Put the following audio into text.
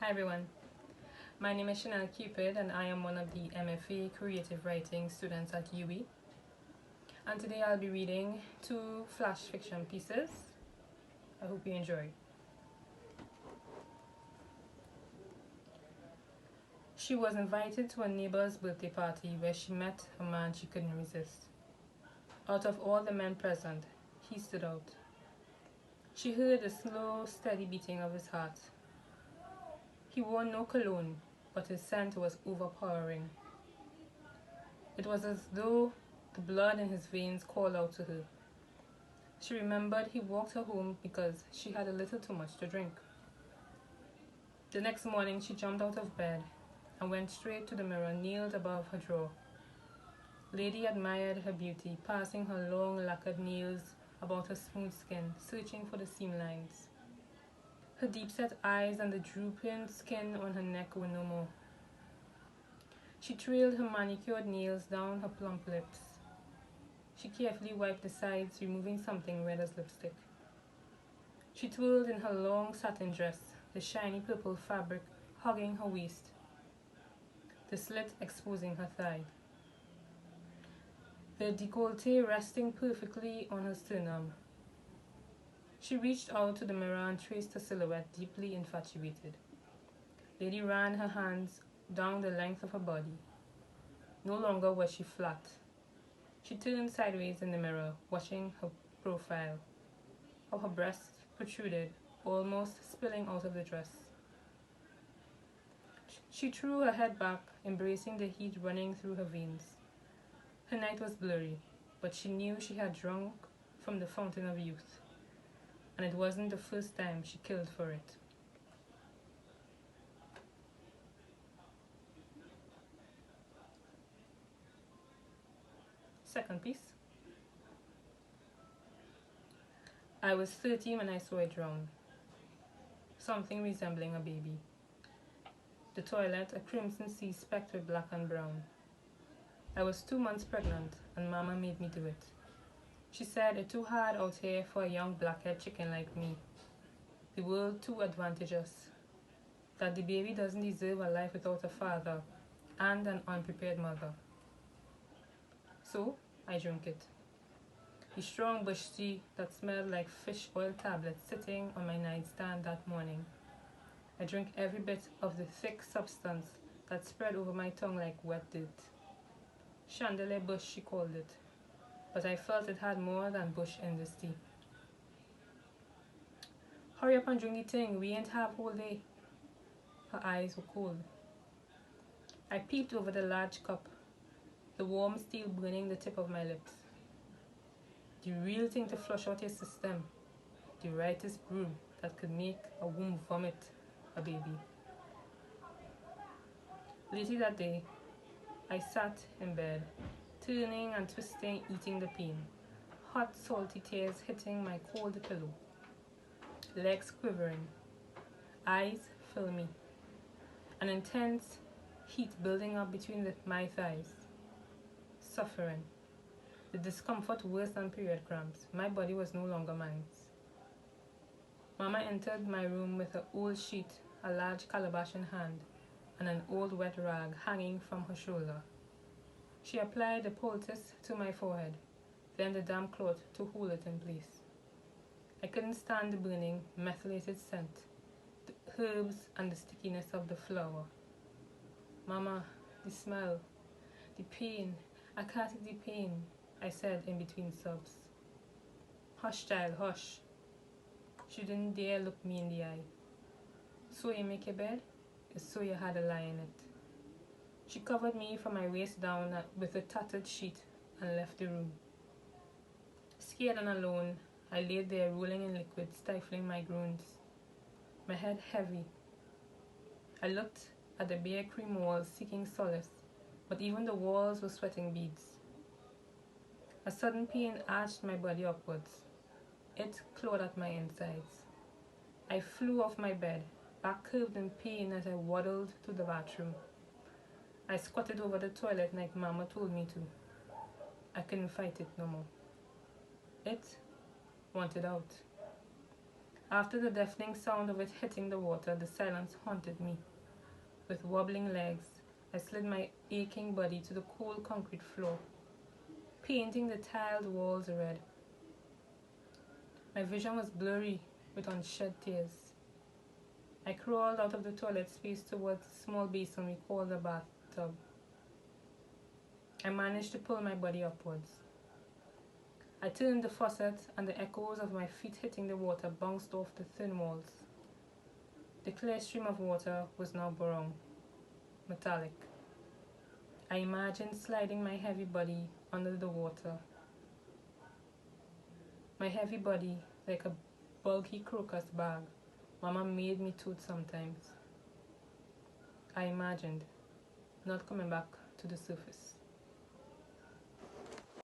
Hi everyone, my name is Chennel Cupid and I am one of the MFA Creative Writing students at UE. And today I'll be reading two flash fiction pieces. I hope you enjoy. She was invited to a neighbor's birthday party where she met a man she couldn't resist. Out of all the men present, he stood out. She heard the slow, steady beating of his heart. He wore no cologne, but his scent was overpowering. It was as though the blood in his veins called out to her. She remembered he walked her home because she had a little too much to drink. The next morning she jumped out of bed and went straight to the mirror nailed above her drawer. Lady admired her beauty, passing her long lacquered nails about her smooth skin, searching for the seam lines. Her deep-set eyes and the drooping skin on her neck were no more. She trailed her manicured nails down her plump lips. She carefully wiped the sides, removing something red as lipstick. She twirled in her long satin dress, the shiny purple fabric hugging her waist, the slit exposing her thigh, the décolleté resting perfectly on her sternum. She reached out to the mirror and traced her silhouette, deeply infatuated. Lady ran her hands down the length of her body. No longer was she flat. She turned sideways in the mirror, watching her profile, how her breasts protruded, almost spilling out of the dress. She threw her head back, embracing the heat running through her veins. Her night was blurry, but she knew she had drunk from the fountain of youth, and it wasn't the first time she killed for it. Second piece. I was 13 when I saw it drown, something resembling a baby. The toilet, a crimson sea specked with black and brown. I was 2 months pregnant, and Mama made me do it. She said it's too hard out here for a young blackhead chicken like me. The world too advantageous. That the baby doesn't deserve a life without a father and an unprepared mother. So I drank it. The strong bush tea that smelled like fish oil tablets sitting on my nightstand that morning. I drank every bit of the thick substance that spread over my tongue like wet dirt. Chandelier bush, she called it, but I felt it had more than bush in this tea. Hurry up and drink the thing, we ain't have whole day. Her eyes were cold. I peeped over the large cup, the warm steel burning the tip of my lips. The real thing to flush out your system, the rightest brew that could make a womb vomit a baby. Later that day, I sat in bed, turning and twisting, eating the pain. Hot, salty tears hitting my cold pillow. Legs quivering. Eyes filmy. An intense heat building up between my thighs. Suffering. The discomfort worse than period cramps. My body was no longer mine. Mama entered my room with an old sheet, a large calabash in hand, and an old wet rag hanging from her shoulder. She applied the poultice to my forehead, then the damp cloth to hold it in place. I couldn't stand the burning, methylated scent, the herbs and the stickiness of the flour. Mama, the smell, the pain, I can't take the pain, I said in between sobs. Hush, child, hush. She didn't dare look me in the eye. So you make your bed? So you had a lie in it. She covered me from my waist down with a tattered sheet and left the room. Scared and alone, I laid there rolling in liquid, stifling my groans, my head heavy. I looked at the bare cream walls, seeking solace, but even the walls were sweating beads. A sudden pain arched my body upwards. It clawed at my insides. I flew off my bed, back curved in pain as I waddled to the bathroom. I squatted over the toilet like Mama told me to. I couldn't fight it no more. It wanted out. After the deafening sound of it hitting the water, the silence haunted me. With wobbling legs, I slid my aching body to the cold concrete floor, painting the tiled walls red. My vision was blurry with unshed tears. I crawled out of the toilet space towards the small basin we called the bathtub. I managed to pull my body upwards. I turned the faucet and the echoes of my feet hitting the water bounced off the thin walls. The clear stream of water was now brown, metallic. I imagined sliding my heavy body under the water. My heavy body, like a bulky crocus bag Mama made me tote sometimes. I imagined not coming back to the surface.